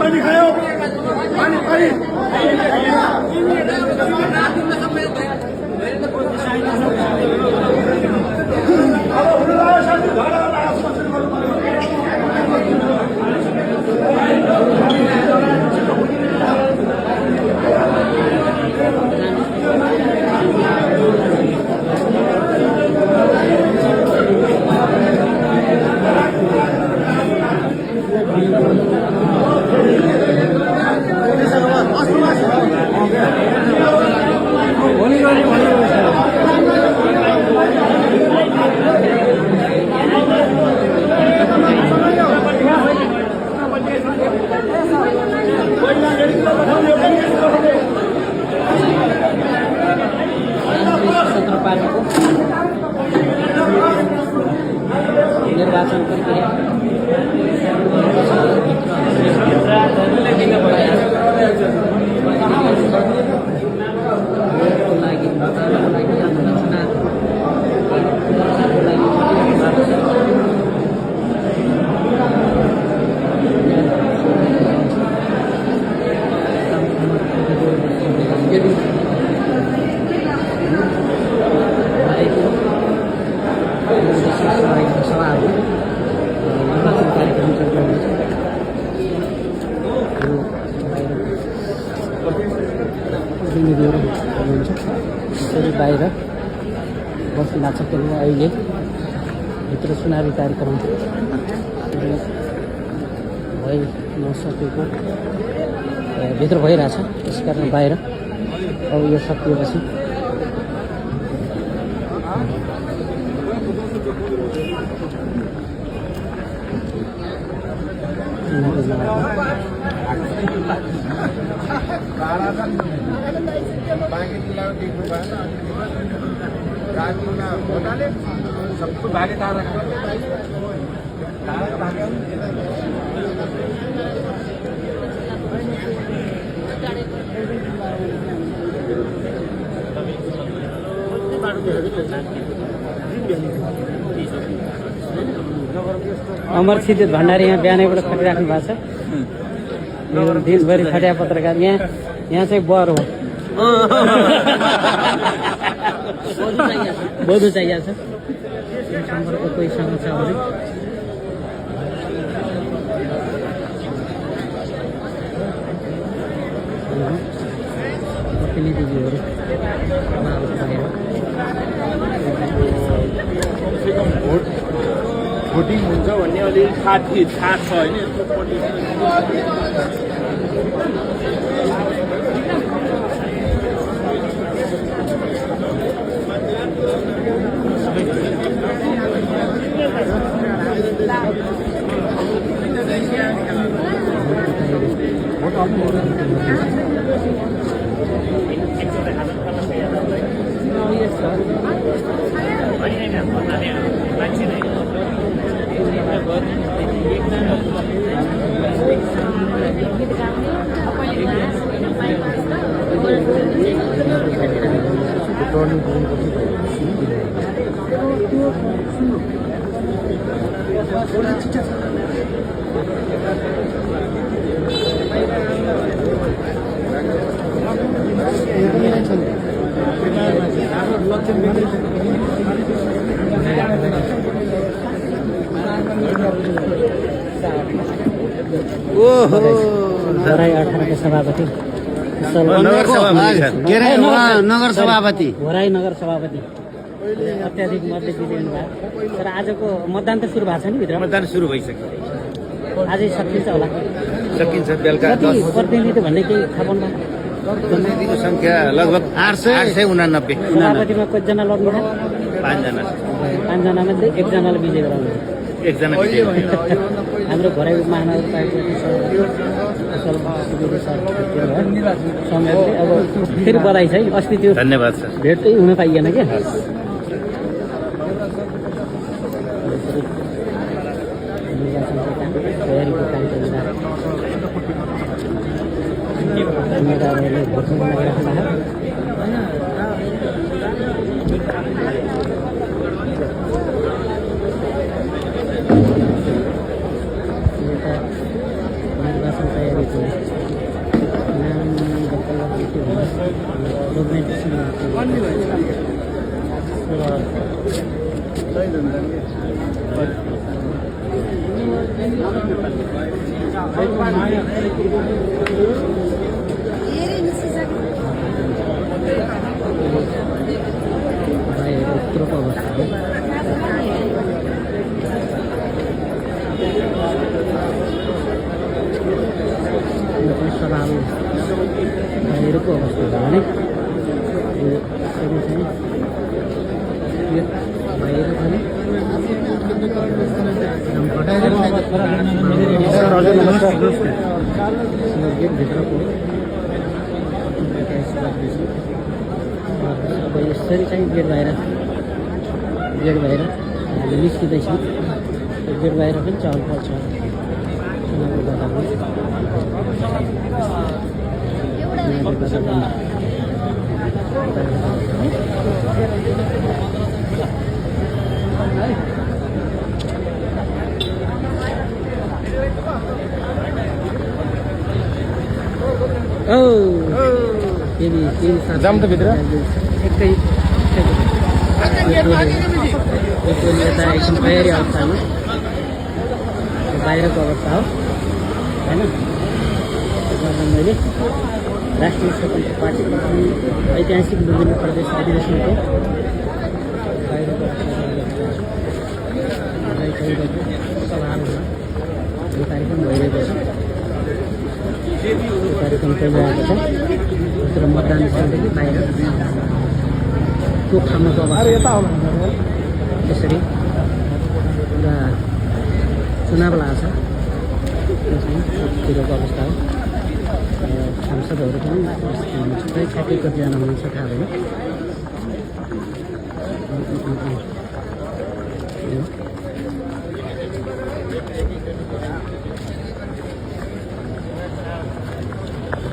पानी खायो पानी पानी निर्वाचन प्रक्रिया बाहिर बसिरहेको छ किनभने अहिले भित्र चुनावी कार्यक्रम भइ नसकेको भित्र भइरहेछ त्यस कारण बाहिर अब यो सकिएपछि सबको भागे तारा अमरसिद्ध भण्डारी यहाँ बिहानैबाट खटिराख्नु भएको छ दिनभरि खट्या पत्रकार यहाँ चाहिँ बर हो बोधु चाहिएको छ सम्पर्क कोहीसँग छ भने प्रतिनिधिज्यूहरू भोटिङ हुन्छ भन्ने अलि थाहा छ होइन घराई 18 के सभापति नगर सभापति घराई नगर सभापति अत्याधिक मतले जितिनु भयो तर आजको मतदान त सुरु भएको छ नि भित्र मतदान सुरु भइसक्यो आजै सकिन्छ होला सकिन्छ बेलुका प्रतिनिधि भन्ने केही थाहा पाउनु प्रतिनिधिको संख्या लगभग 889 सभापतिमा कतिजना लड्नु भयो 5 जना 5 जना मध्ये 1 जनाले विजय गराउनु एकजना विजय हाम्रो घराई महानगरपालिका अब फेरि बधाई छ है अस्ति त्यो धन्यवाद सर भेटै हुन पाइएन क्या तयारीको काम चलिरहेको भोट निर्वाचन तयारी उत्तरको अवस्था हो सवाल बाहिरको अवस्था भयो भने बाहिर पनि गेटभित्रको अब यसरी चाहिँ गेट बाहिर हामी निस्किँदैछौँ गेट बाहिर पनि चहल पहल छ चुनावले गर्दा जाम त भित्र एकै यता एकदम तयारी अवस्थामा बाहिरको अवस्था हो होइन गर्दा मैले राष्ट्रिय स्वतन्त्र पार्टीको ऐतिहासिक विभिन्न प्रदेश अधिवेशनको बाहिरको सभाहरूमा यो कार्यक्रम भइरहेको छ यो कार्यक्रम चलिरहेको छ भित्र मतदान स्थलदेखि बाहिर त्यो ठाउँको अवस्था त्यसरी पुरा चुनाव लाग्छ त्यसमातिरको अवस्था हो सांसदहरू पनि थुप्रै ठ्याक्कै कतिजना हुनुहुन्छ थाहा भएन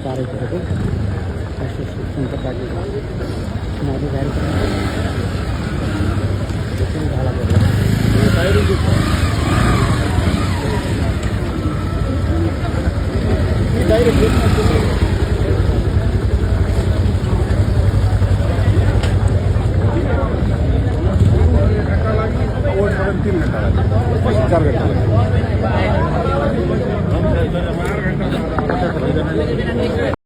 चारैतिरको राष्ट्रिय स्वतन्त्र पार्टीको चुनावी कार्यक्रम